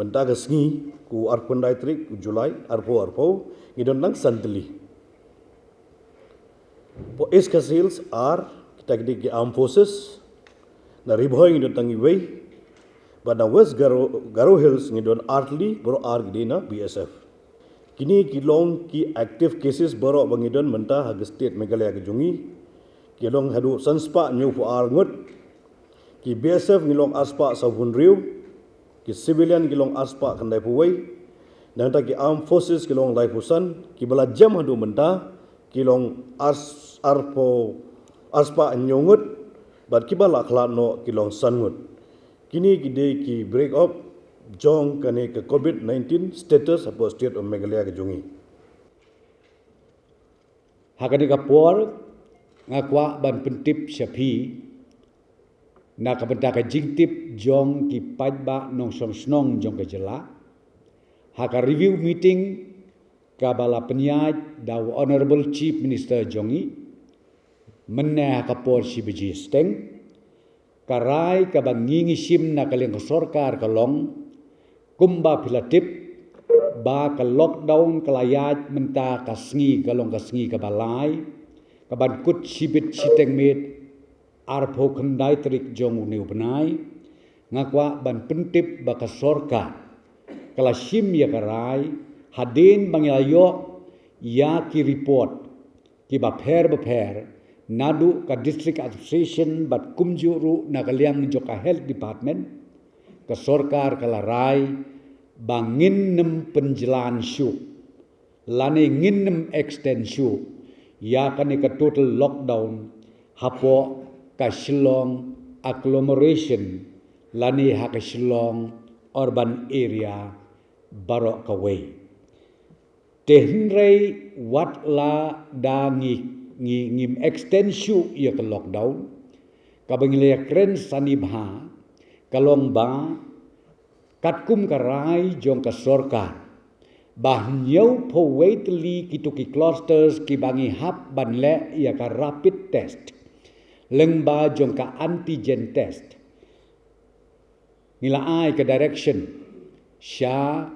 mentaga sngi ku arpandai trik ku Julai arpo ngidon nang santli. Po eskasils are kita ke armed forces na riboy ngidon tangi way pada West Garo Hills ngidon artli bro argdina BSF. Kini kilong ki active cases baro bangidon menta hag state Meghalaya kejungi kilong hadu sanspa new fu arngut ki BSF ngilong aspa sabun riu ki civilian kilong aspa kandai puwai dan ta ki armed forces kilong lai pusan ki bala jam hadu menta kilong aspa nyongut bat ki bala khlano kilong sangut kini gide ki break up jong kane ke COVID-19 status apo state of Meghalaya ke jungi. Hakani kapor ngakwa ban pentip syapi na kabenta ka jingtip jong ki pajba nong som snong jong ke jela. Haka review meeting ka bala penyaj daw Honorable Chief Minister jongi menna kapor si beji steng karai ka bangingi sim na kaleng sorkar kalong kumba pilatip ba ka lockdown kalayat menta kasngi kalong kasngi ka balai ka ban kut sibit siteng mit arpo kendai trik jong uneu benai ngakwa ban pentip ba ka sorkar kala sim ya karai hadin bangilayo ya ki report ki ba pher nadu ka district administration bat kumjuru na kaliang joka health department ka sorkar kala rai bangin nem penjelan syu lani nginem extend syu ya kani ka total lockdown hapo ka Shillong agglomeration lani ha ka Shillong urban area barok ka way tehnrei wat la da ngim extend syu ya ka lockdown ka bangilaya kren sanibha kalong ba katkum karai jong ka sorkar bah nyau po waitli ki clusters ki bangi hap banle ya ka rapid test lengba jong ka antigen test nila ai ka direction sya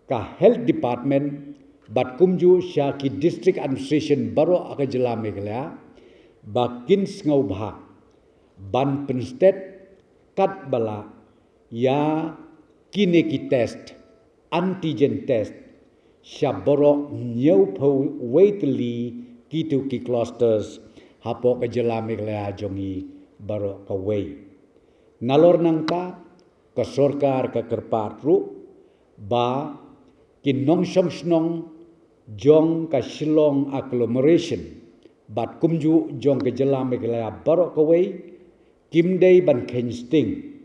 ka health department bat kumju sya ki district administration baro aka jela Meghalaya bakin ngau bha ban penstet kat bala ya kini ki test antigen test syaboro nyau po waitli kitu ki clusters hapo ka jela Meghalaya jongi baro ka way nalor nangka ka sorkar ka kerpat ru ba kinong snong jong ka Shillong agglomeration bat kumju jong ka jela Meghalaya baro ka way kimdei ban kensting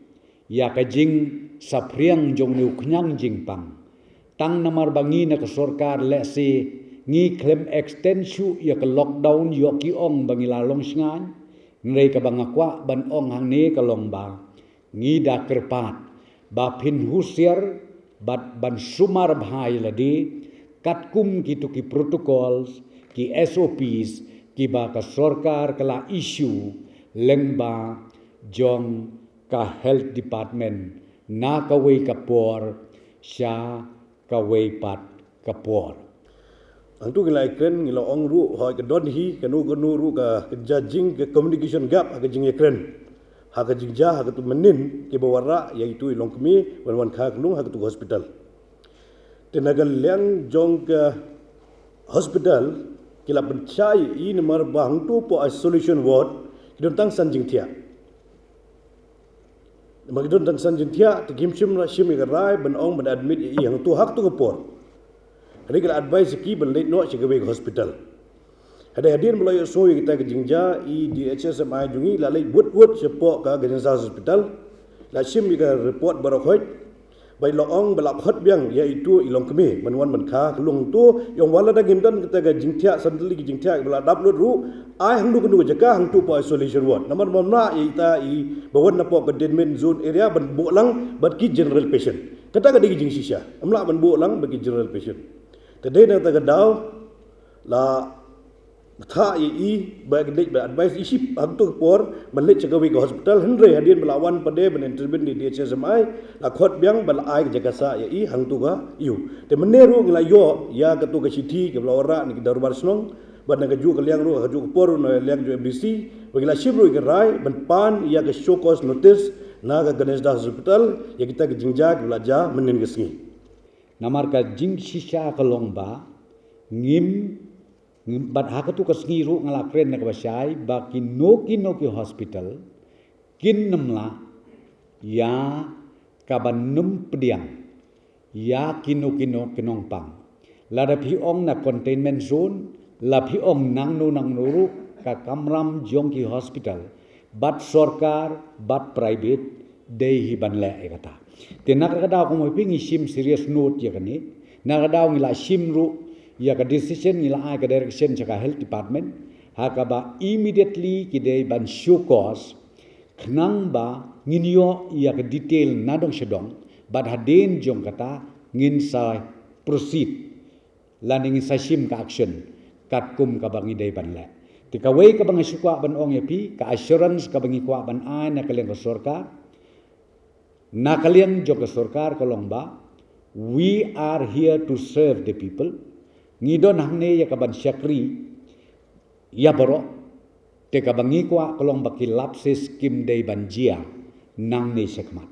ya ka jing sapriang jong niu knyang jingpang tang namar bangi na ka sorkar le se ngi claim extension ya ka lockdown yo ki ong bangi lalong sngan ngrei ka bangakwa ban ong hang ne ka long ba ngi da kerpat ba phin husier bat ban sumar bhai ladi katkum kitu ki protocols ki SOPs ki ba ka sorkar kala issue lengba jong ka health department na kaway kapor siya kaway pat kapor. Ang tu ngilai kren ngila ong ru hoi ke don hi kanu ru ka judging ke communication gap ha ke jing kren ha ke jing ja ha ke tu menin ke bawara iaitu ilong kemi wan kha klung ha ke tu hospital. Tenaga liang jong ke hospital kila pencai i nomor bang tu po isolation ward kidon tang sanjing tia. Magdon dan sanjintia tegim sim la sim rai ben ong ben admit i yang tu hak tu kepor. Hari kala advice ki ben late no ci gawe hospital. Ada hadir mulai so kita ke jingja i DHSMI jungi la lay wut sepo ka Ganesa hospital la sim ka report barokhoi bai lo ong balak hot biang iaitu ilong kemi benwan ben kha lung tu yang wala da gimdan kita ke jingtia sandli ki jingtia bala upload ru ai hang du kenu jaka hang tu po isolation ward namar mamna ita i bawan na po containment zone area ban bo lang bat ki general patient kata ka digi jing sisya amla ban bo lang bagi general patient tade na ta daw la tha i bagi dek ba advice isi hang tu por menlit cagawi ke hospital henry hadian belawan pada ben intervene di DHSMI la khot biang bal ai ke jagasa i hang tu ga yu te meneru ngila yo ya ke tu ke city ke belawara ni ke darubar snong ban ke ju ke liang ru ke ju ke por no liang ju MDC bagi la shibru ke rai ban pan ya ke show cause notice na ke Ganesh Das hospital ya kita ke jingjak belaja menen ke sengi namar ka jing shisha ka longba ngim bat haka tu kasngiru ngala kren na kabasay ba kinoki hospital kin namla ya kabanum pediang ya kinoki kinong pang la da piong na containment zone la piong nang nuru ka kamram jongki hospital bat sorkar bat private dei hiban le ekata tenak kada ko mo pingi sim serious note ya kani nakadaw ngila sim ru ya ka decision nila ay ka direction sa health department haka ba immediately kidey ban show cause knang ba nginyo ya ka detail nadong sedong bad hadin jong kata ngin sa proceed landing sa sim ka action kat kum ka bangi day ban le tikaway ka bangi sukwa ban ong yapi ka assurance ka bangi kwa ban ay na kaleng ka sorkar na kaleng jong ka sorkar kalong ba we are here to serve the people ngidon hangne ya kaban syakri ya baro te kabangi kwa kolong baki lapses kim day banjia nang ne sekmat